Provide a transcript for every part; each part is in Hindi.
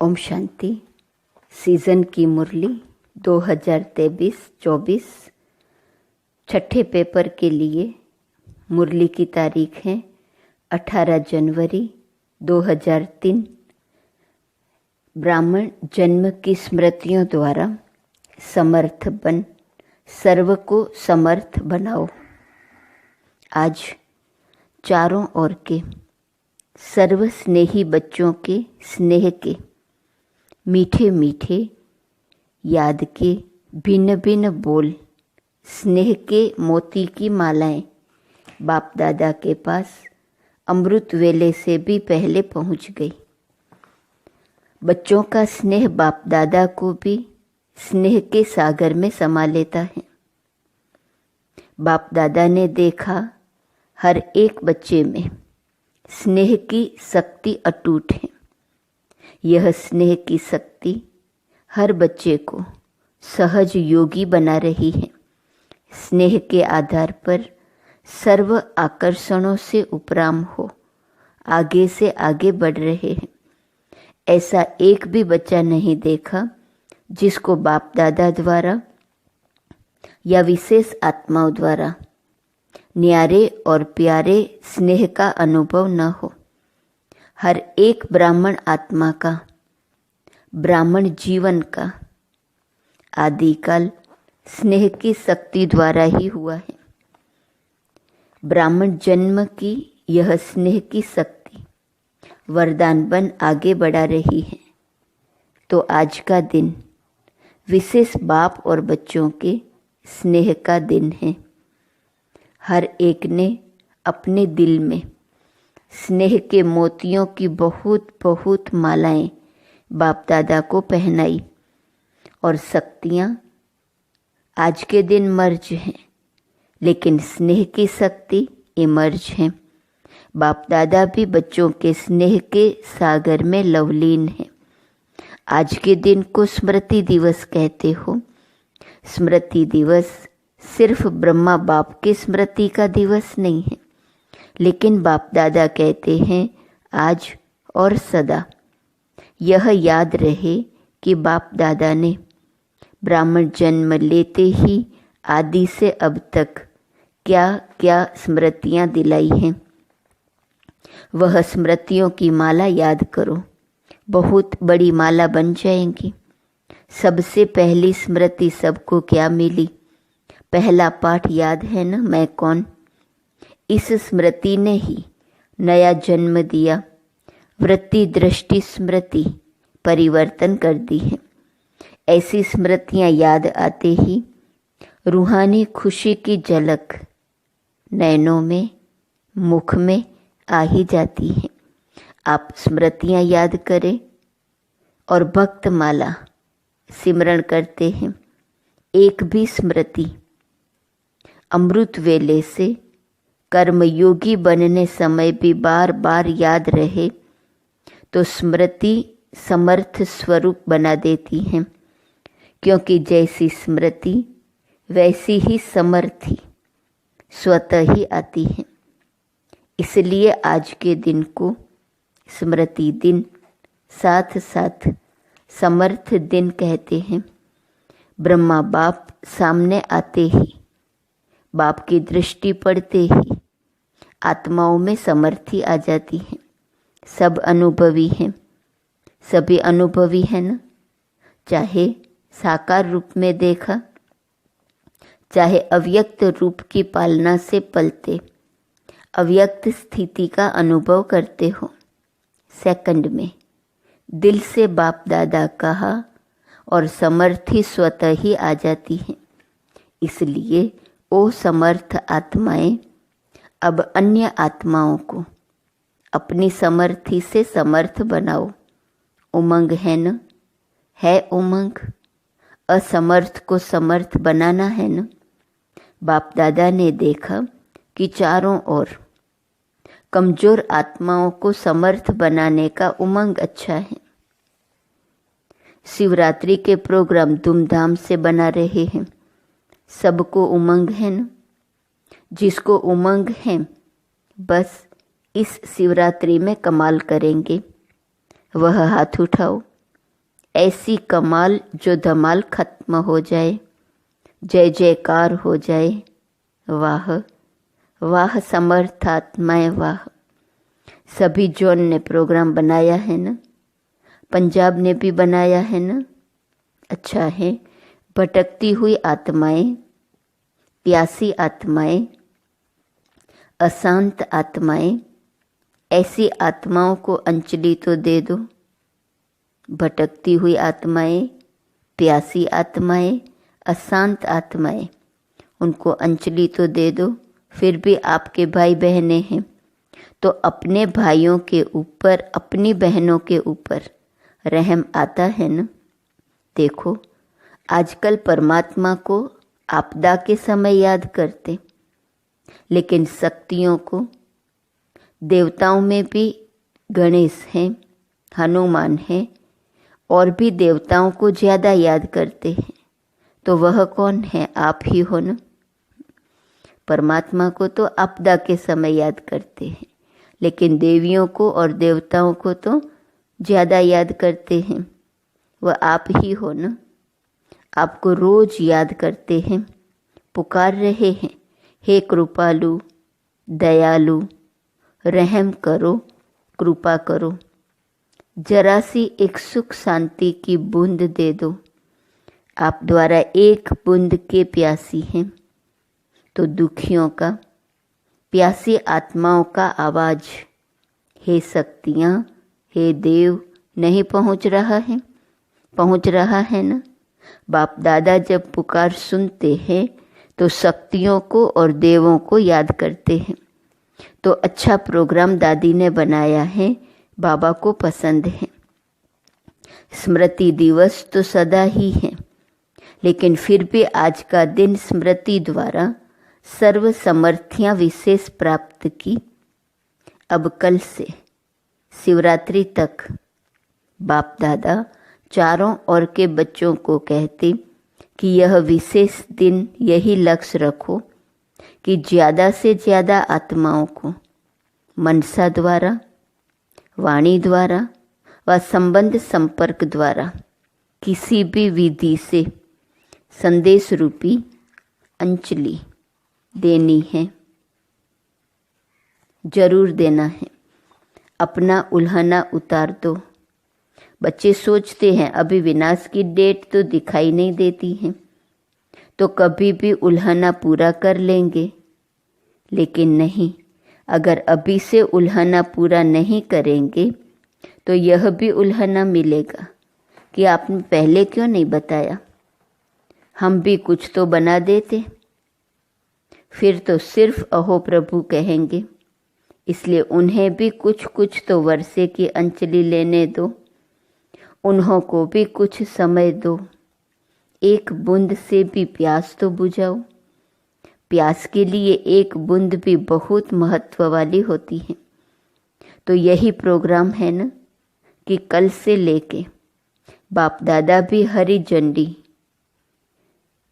ओम शांति। सीज़न की मुरली 2023-24 छठे पेपर के लिए मुरली की तारीख है 18 जनवरी 2003। ब्राह्मण जन्म की स्मृतियों द्वारा समर्थ बन सर्व को समर्थ बनाओ। आज चारों ओर के सर्व स्नेही बच्चों के स्नेह के मीठे मीठे याद के भिन्न भिन्न बोल, स्नेह के मोती की मालाएं बाप दादा के पास अमृत वेले से भी पहले पहुंच गई। बच्चों का स्नेह बाप दादा को भी स्नेह के सागर में समा लेता है। बाप दादा ने देखा हर एक बच्चे में स्नेह की शक्ति अटूट है। यह स्नेह की शक्ति हर बच्चे को सहज योगी बना रही है। स्नेह के आधार पर सर्व आकर्षणों से उपराम हो आगे से आगे बढ़ रहे हैं। ऐसा एक भी बच्चा नहीं देखा जिसको बाप दादा द्वारा या विशेष आत्माओं द्वारा न्यारे और प्यारे स्नेह का अनुभव न हो। हर एक ब्राह्मण आत्मा का, ब्राह्मण जीवन का आदिकाल स्नेह की शक्ति द्वारा ही हुआ है। ब्राह्मण जन्म की यह स्नेह की शक्ति वरदान बन आगे बढ़ा रही है। तो आज का दिन विशेष बाप और बच्चों के स्नेह का दिन है। हर एक ने अपने दिल में स्नेह के मोतियों की बहुत बहुत मालाएं बाप दादा को पहनाई और शक्तियाँ आज के दिन मर्ज हैं, लेकिन स्नेह की शक्ति इमर्ज है। बाप दादा भी बच्चों के स्नेह के सागर में लवलीन है। आज के दिन को स्मृति दिवस कहते हो। स्मृति दिवस सिर्फ ब्रह्मा बाप की स्मृति का दिवस नहीं है, लेकिन बाप दादा कहते हैं आज और सदा यह याद रहे कि बाप दादा ने ब्राह्मण जन्म लेते ही आदि से अब तक क्या क्या स्मृतियाँ दिलाई हैं। वह स्मृतियों की माला याद करो, बहुत बड़ी माला बन जाएंगी। सबसे पहली स्मृति सबको क्या मिली? पहला पाठ याद है ना, मैं कौन? इस स्मृति ने ही नया जन्म दिया। वृत्ति दृष्टि स्मृति परिवर्तन कर दी है। ऐसी स्मृतियाँ याद आते ही रूहानी खुशी की झलक नैनों में, मुख में आ ही जाती है। आप स्मृतियाँ याद करें और भक्त माला सिमरण करते हैं। एक भी स्मृति अमृत वेले से कर्मयोगी बनने समय भी बार बार याद रहे तो स्मृति समर्थ स्वरूप बना देती है, क्योंकि जैसी स्मृति वैसी ही समर्थी स्वतः ही आती है। इसलिए आज के दिन को स्मृति दिन साथ साथ समर्थ दिन कहते हैं। ब्रह्मा बाप सामने आते ही, बाप की दृष्टि पड़ते ही आत्माओं में समर्थी आ जाती है। सब अनुभवी हैं, सभी अनुभवी हैं ना। चाहे साकार रूप में देखा, चाहे अव्यक्त रूप की पालना से पलते अव्यक्त स्थिति का अनुभव करते हो। सेकंड में दिल से बाप दादा कहा और समर्थी स्वतः ही आ जाती है। इसलिए ओ समर्थ आत्माएं, अब अन्य आत्माओं को अपनी समर्थी से समर्थ बनाओ। उमंग है न? है उमंग। असमर्थ को समर्थ बनाना है न। बाप दादा ने देखा कि चारों ओर कमजोर आत्माओं को समर्थ बनाने का उमंग अच्छा है। शिवरात्रि के प्रोग्राम धूमधाम से बना रहे हैं। सबको उमंग है न? जिसको उमंग है बस इस शिवरात्रि में कमाल करेंगे, वह हाथ उठाओ। ऐसी कमाल जो धमाल खत्म हो जाए, जय जयकार हो जाए। वाह वाह समर्थात्माएं वाह। सभी जोन ने प्रोग्राम बनाया है ना, पंजाब ने भी बनाया है ना। अच्छा है। भटकती हुई आत्माएं, प्यासी आत्माएं, अशांत आत्माएं, ऐसी आत्माओं को अंजलि तो दे दो। भटकती हुई आत्माएं, प्यासी आत्माएं, अशांत आत्माएं, उनको अंजलि तो दे दो। फिर भी आपके भाई बहनें हैं तो अपने भाइयों के ऊपर, अपनी बहनों के ऊपर रहम आता है ना। देखो आजकल परमात्मा को आपदा के समय याद करते, लेकिन शक्तियों को, देवताओं में भी गणेश हैं, हनुमान हैं, और भी देवताओं को ज़्यादा याद करते हैं। तो वह कौन है? आप ही हो ना। परमात्मा को तो आपदा के समय याद करते हैं, लेकिन देवियों को और देवताओं को तो ज़्यादा याद करते हैं। वह आप ही हो ना। आपको रोज याद करते हैं, पुकार रहे हैं, हे कृपालु, दयालु, रहम करो, कृपा करो, जरा सी एक सुख शांति की बूंद दे दो। आप द्वारा एक बूंद के प्यासी हैं, तो दुखियों का, प्यासी आत्माओं का आवाज, हे शक्तियाँ, हे देव, नहीं पहुँच रहा है? पहुँच रहा है ना। बाप दादा जब पुकार सुनते हैं तो शक्तियों को और देवों को याद करते हैं। तो अच्छा प्रोग्राम दादी ने बनाया है, बाबा को पसंद है। स्मृति दिवस तो सदा ही है, लेकिन फिर भी आज का दिन स्मृति द्वारा सर्व समर्थियाँ विशेष प्राप्त की। अब कल से शिवरात्रि तक बाप दादा चारों ओर के बच्चों को कहते कि यह विशेष दिन यही लक्ष्य रखो कि ज़्यादा से ज़्यादा आत्माओं को मनसा द्वारा, वाणी द्वारा व संबंध संपर्क द्वारा किसी भी विधि से संदेश रूपी अंजलि देनी है, जरूर देना है। अपना उल्हना उतार दो। बच्चे सोचते हैं अभी विनाश की डेट तो दिखाई नहीं देती है, तो कभी भी उल्हना पूरा कर लेंगे। लेकिन नहीं, अगर अभी से उल्हना पूरा नहीं करेंगे तो यह भी उल्हना मिलेगा कि आपने पहले क्यों नहीं बताया, हम भी कुछ तो बना देते। फिर तो सिर्फ अहो प्रभु कहेंगे, इसलिए उन्हें भी कुछ कुछ तो वर्षे की अंजलि लेने दो। उन्हों को भी कुछ समय दो। एक बूंद से भी प्यास तो बुझाओ। प्यास के लिए एक बूंद भी बहुत महत्व वाली होती है। तो यही प्रोग्राम है ना कि कल से लेके बाप दादा भी हरी झंडी,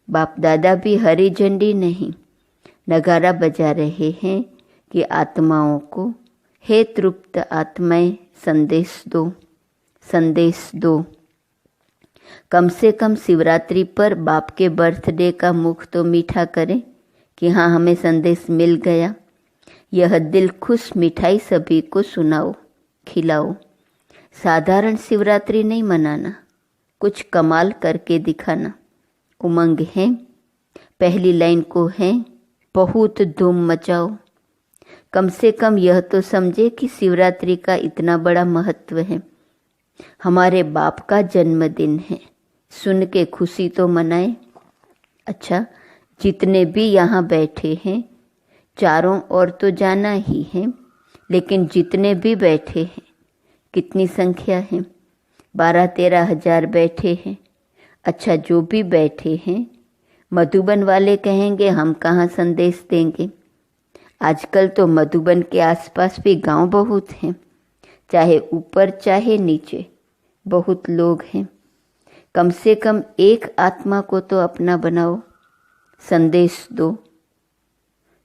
बाप दादा भी हरी झंडी नहीं, नगारा बजा रहे हैं कि आत्माओं को, हे तृप्त आत्माएं, संदेश दो, संदेश दो। कम से कम शिवरात्रि पर बाप के बर्थडे का मुख तो मीठा करें कि हाँ हमें संदेश मिल गया। यह दिल खुश मिठाई सभी को सुनाओ, खिलाओ। साधारण शिवरात्रि नहीं मनाना, कुछ कमाल करके दिखाना। उमंग है, पहली लाइन को है, बहुत धूम मचाओ। कम से कम यह तो समझे कि शिवरात्रि का इतना बड़ा महत्व है। हमारे बाप का जन्मदिन है, सुन के खुशी तो मनाए। अच्छा, जितने भी यहाँ बैठे हैं, चारों ओर तो जाना ही है, लेकिन जितने भी बैठे हैं, कितनी संख्या है? 12-13 हजार बैठे हैं। अच्छा, जो भी बैठे हैं, मधुबन वाले कहेंगे हम कहाँ संदेश देंगे। आजकल तो मधुबन के आसपास भी गांव बहुत हैं, चाहे ऊपर चाहे नीचे बहुत लोग हैं। कम से कम एक आत्मा को तो अपना बनाओ, संदेश दो।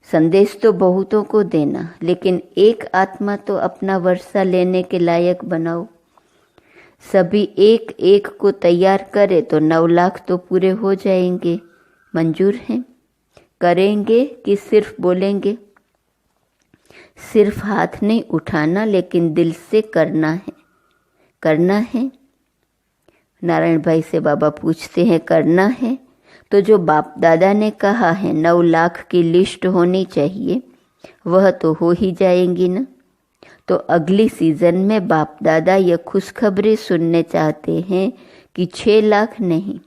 संदेश तो बहुतों को देना, लेकिन एक आत्मा तो अपना वर्षा लेने के लायक बनाओ। सभी एक एक को तैयार करे तो 9 लाख तो पूरे हो जाएंगे। मंजूर हैं? करेंगे कि सिर्फ बोलेंगे? सिर्फ हाथ नहीं उठाना, लेकिन दिल से करना है। करना है? नारायण भाई से बाबा पूछते हैं, करना है? तो जो बाप दादा ने कहा है 9 लाख की लिस्ट होनी चाहिए, वह तो हो ही जाएंगी ना। तो अगली सीजन में बाप दादा ये खुशखबरी सुनने चाहते हैं कि 6 लाख नहीं,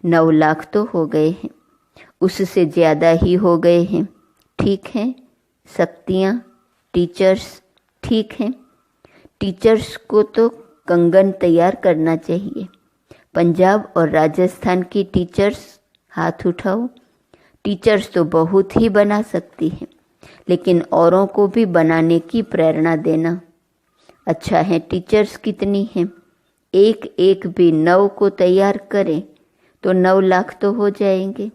9 लाख तो हो गए हैं, उससे ज़्यादा ही हो गए हैं। ठीक है? शक्तियाँ, टीचर्स ठीक हैं। टीचर्स को तो कंगन तैयार करना चाहिए। पंजाब और राजस्थान की टीचर्स हाथ उठाओ। टीचर्स तो बहुत ही बना सकती हैं, लेकिन औरों को भी बनाने की प्रेरणा देना। अच्छा है, टीचर्स कितनी हैं? एक एक भी 9 को तैयार करें तो 9 लाख तो हो जाएंगे।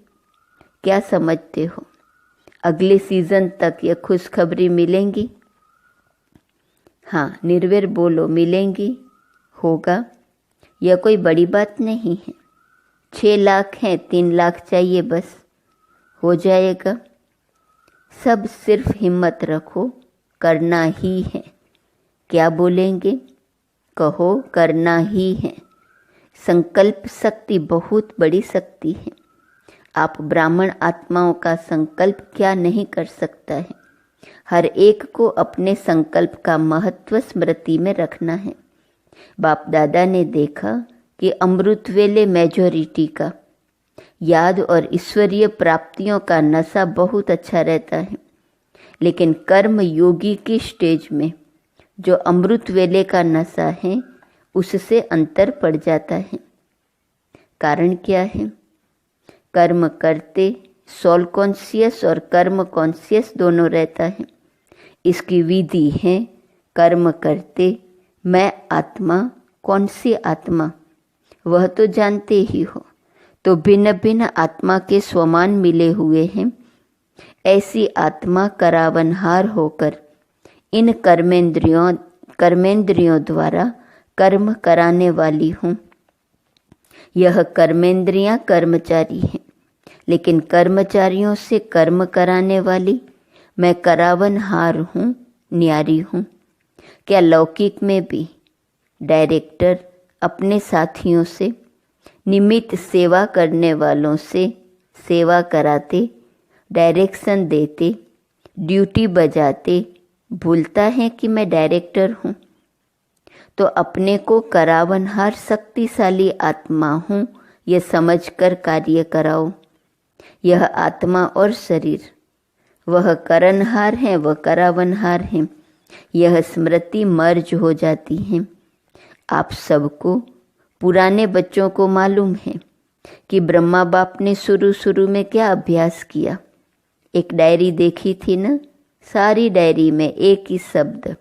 क्या समझते हो? अगले सीजन तक ये खुशखबरी मिलेंगी? हाँ, निर्वेर बोलो, मिलेंगी? होगा? यह कोई बड़ी बात नहीं है। 6 लाख हैं, 3 लाख चाहिए, बस हो जाएगा। सब सिर्फ हिम्मत रखो, करना ही है। क्या बोलेंगे? कहो, करना ही है। संकल्प शक्ति बहुत बड़ी शक्ति है। आप ब्राह्मण आत्माओं का संकल्प क्या नहीं कर सकता है। हर एक को अपने संकल्प का महत्व स्मृति में रखना है। बाप दादा ने देखा कि अमृत वेले मेजॉरिटी का याद और ईश्वरीय प्राप्तियों का नशा बहुत अच्छा रहता है, लेकिन कर्म योगी की स्टेज में जो अमृत वेले का नशा है, उससे अंतर पड़ जाता है। कारण क्या है? कर्म करते सोल कॉन्शियस और कर्म कॉन्शियस दोनों रहता है। इसकी विधि है, कर्म करते मैं आत्मा, कौन सी आत्मा वह तो जानते ही हो। तो भिन्न भिन्न आत्मा के स्वमान मिले हुए हैं। ऐसी आत्मा करावनहार होकर इन कर्मेंद्रियों द्वारा कर्म कराने वाली हूँ। यह कर्मेंद्रियां कर्मचारी हैं, लेकिन कर्मचारियों से कर्म कराने वाली मैं करावनहार हूँ, न्यारी हूँ। क्या लौकिक में भी डायरेक्टर अपने साथियों से, निमित्त सेवा करने वालों से सेवा कराते, डायरेक्शन देते, ड्यूटी बजाते भूलता है कि मैं डायरेक्टर हूँ? तो अपने को करावनहार शक्तिशाली आत्मा हूँ यह समझकर कार्य कराओ। यह आत्मा और शरीर, वह करनहार है, वह करावनहार है। यह स्मृति मर्ज हो जाती है। आप सबको, पुराने बच्चों को मालूम है कि ब्रह्मा बाप ने शुरू में क्या अभ्यास किया। एक डायरी देखी थी ना, सारी डायरी में एक ही शब्द,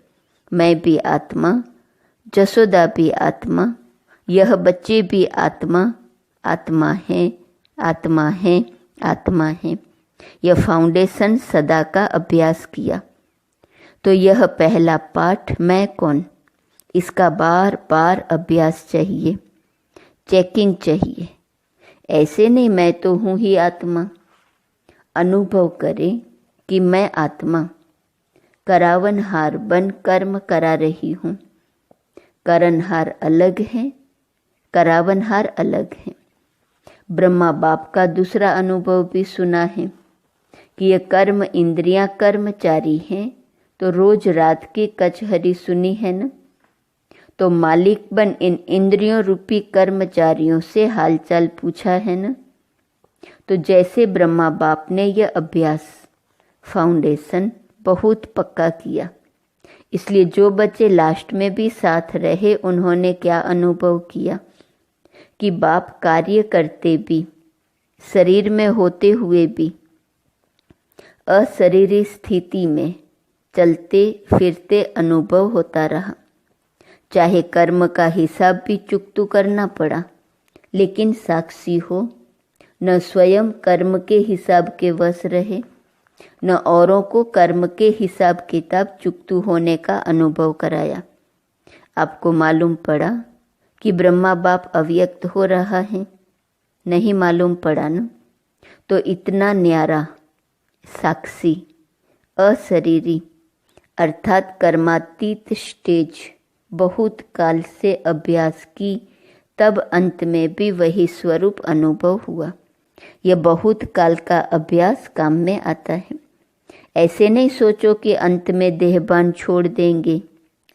मैं भी आत्मा, जसोदा भी आत्मा, यह बच्चे भी आत्मा, आत्मा है, आत्मा है, आत्मा है। यह फाउंडेशन सदा का अभ्यास किया। तो यह पहला पाठ, मैं कौन, इसका बार बार अभ्यास चाहिए, चेकिंग चाहिए। ऐसे नहीं मैं तो हूँ ही आत्मा। अनुभव करें कि मैं आत्मा करावनहार बन कर्म करा रही हूँ। करनहार अलग है, करावनहार अलग है। ब्रह्मा बाप का दूसरा अनुभव भी सुना है कि ये कर्म इंद्रियां कर्मचारी हैं। तो रोज रात की कचहरी सुनी है न। तो मालिक बन इन इंद्रियों रूपी कर्मचारियों से हालचाल पूछा है न। तो जैसे ब्रह्मा बाप ने यह अभ्यास फाउंडेशन बहुत पक्का किया, इसलिए जो बच्चे लास्ट में भी साथ रहे, उन्होंने क्या अनुभव किया कि बाप कार्य करते भी, शरीर में होते हुए भी, अशरीरी स्थिति में चलते फिरते अनुभव होता रहा। चाहे कर्म का हिसाब भी चुकतू करना पड़ा, लेकिन साक्षी हो, न स्वयं कर्म के हिसाब के वश रहे, न औरों को कर्म के हिसाब किताब चुकतू होने का अनुभव कराया। आपको मालूम पड़ा कि ब्रह्मा बाप अव्यक्त हो रहा है, नहीं मालूम पड़ा न। तो इतना न्यारा साक्षी अशरीरी अर्थात कर्मातीत स्टेज बहुत काल से अभ्यास की, तब अंत में भी वही स्वरूप अनुभव हुआ। यह बहुत काल का अभ्यास काम में आता है। ऐसे नहीं सोचो कि अंत में देहभान छोड़ देंगे,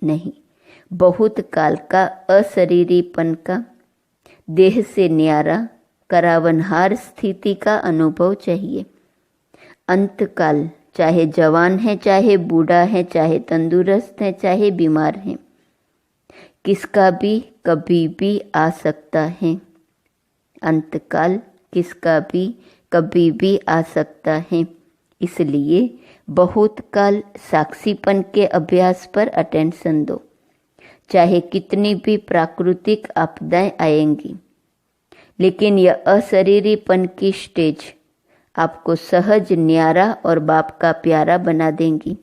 नहीं। बहुत काल का अशरीरीपन का, देह से न्यारा करावनहार स्थिति का अनुभव चाहिए। अंतकाल चाहे जवान है, चाहे बूढ़ा है, चाहे तंदुरुस्त है, चाहे बीमार है, किसका भी कभी भी आ सकता है। अंतकाल किसका भी कभी भी आ सकता है। इसलिए बहुत काल साक्षीपन के अभ्यास पर अटेंशन दो। चाहे कितनी भी प्राकृतिक आपदाएं आएंगी, लेकिन यह अशरीरीपन की स्टेज आपको सहज न्यारा और बाप का प्यारा बना देंगी।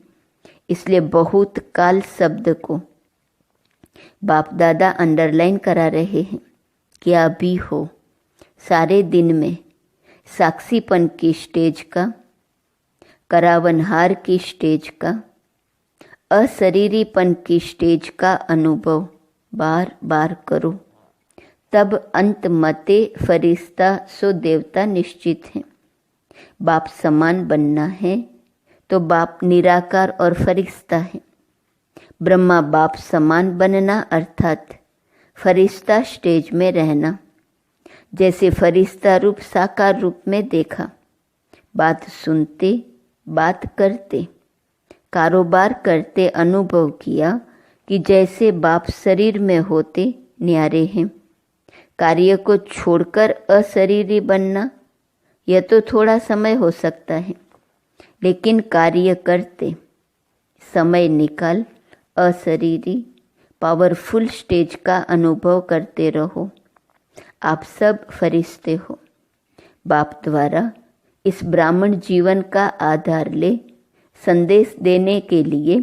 इसलिए बहुत काल शब्द को बाप दादा अंडरलाइन करा रहे हैं। क्या भी हो, सारे दिन में साक्षीपन की स्टेज का, करावनहार की स्टेज का, अशरीरीपन की स्टेज का अनुभव बार बार करो। तब अंत मते फरिश्ता सो देवता निश्चित है। बाप समान बनना है तो बाप निराकार और फरिश्ता है। ब्रह्मा बाप समान बनना अर्थात फरिश्ता स्टेज में रहना। जैसे फरिश्ता रूप साकार रूप में देखा, बात सुनते, बात करते, कारोबार करते अनुभव किया कि जैसे बाप शरीर में होते न्यारे हैं। कार्य को छोड़कर अशरीरी बनना, यह तो थोड़ा समय हो सकता है, लेकिन कार्य करते समय निकाल अशरीरी पावरफुल स्टेज का अनुभव करते रहो। आप सब फरिश्ते हो। बाप द्वारा इस ब्राह्मण जीवन का आधार ले संदेश देने के लिए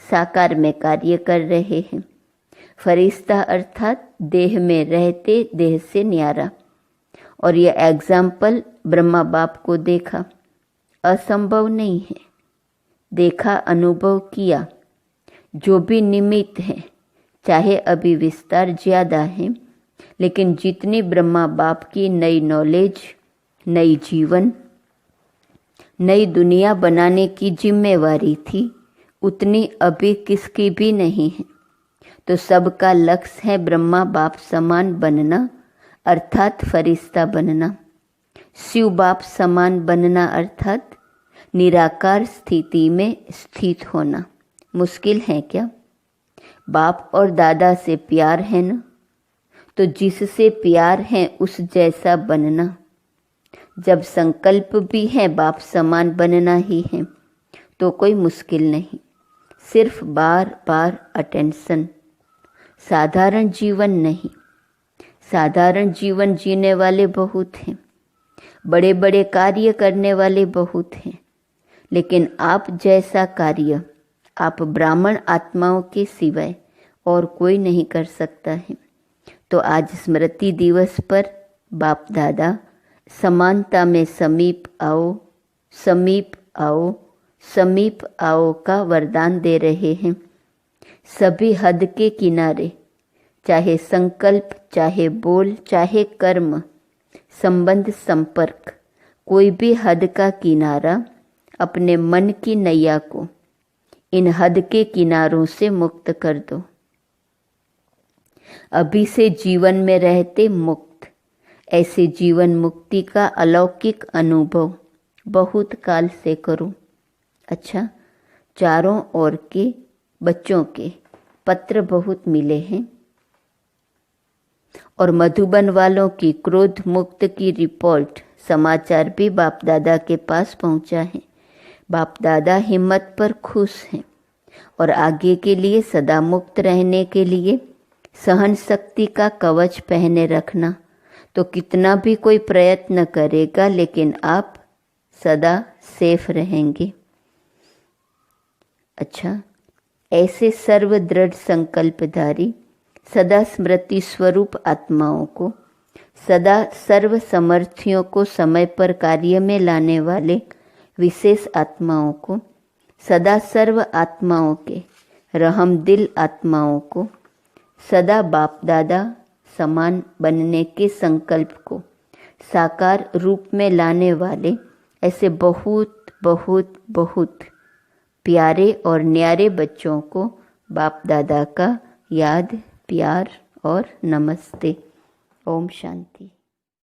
साकार में कार्य कर रहे हैं। फरिश्ता अर्थात देह में रहते देह से न्यारा। और यह एग्जाम्पल ब्रह्मा बाप को देखा, असंभव नहीं है। देखा, अनुभव किया। जो भी निमित्त है, चाहे अभी विस्तार ज़्यादा है, लेकिन जितनी ब्रह्मा बाप की नई नॉलेज, नई जीवन, नई दुनिया बनाने की जिम्मेवारी थी, उतनी अभी किसकी भी नहीं है। तो सबका लक्ष्य है ब्रह्मा बाप समान बनना अर्थात फरिश्ता बनना। शिव बाप समान बनना अर्थात निराकार स्थिति में स्थित होना। मुश्किल है क्या? बाप और दादा से प्यार है ना, तो जिससे प्यार है उस जैसा बनना। जब संकल्प भी है बाप समान बनना ही है, तो कोई मुश्किल नहीं, सिर्फ बार बार अटेंशन। साधारण जीवन नहीं। साधारण जीवन जीने वाले बहुत हैं, बड़े बड़े कार्य करने वाले बहुत हैं, लेकिन आप जैसा कार्य आप ब्राह्मण आत्माओं के सिवाय और कोई नहीं कर सकता है। तो आज स्मृति दिवस पर बाप दादा समानता में समीप आओ, समीप आओ, समीप आओ का वरदान दे रहे हैं। सभी हद के किनारे, चाहे संकल्प, चाहे बोल, चाहे कर्म, संबंध, संपर्क, कोई भी हद का किनारा अपने मन की नैया को इन हद के किनारों से मुक्त कर दो। अभी से जीवन में रहते मुक्त, ऐसे जीवन मुक्ति का अलौकिक अनुभव बहुत काल से करो। अच्छा, चारों ओर के बच्चों के पत्र बहुत मिले हैं और मधुबन वालों की क्रोध मुक्त की रिपोर्ट समाचार भी बाप दादा के पास पहुंचा है। बाप दादा हिम्मत पर खुश हैं और आगे के लिए सदा मुक्त रहने के लिए सहन शक्ति का कवच पहने रखना। तो कितना भी कोई प्रयत्न करेगा, लेकिन आप सदा सेफ रहेंगे। अच्छा, ऐसे सर्व दृढ़ संकल्पधारी सदा स्मृति स्वरूप आत्माओं को, सदा सर्व समर्थियों को समय पर कार्य में लाने वाले विशेष आत्माओं को, सदा सर्व आत्माओं के रहम दिल आत्माओं को, सदा बाप दादा समान बनने के संकल्प को साकार रूप में लाने वाले ऐसे बहुत बहुत बहुत प्यारे और न्यारे बच्चों को बाप दादा का याद, प्यार और नमस्ते। ओम शांति।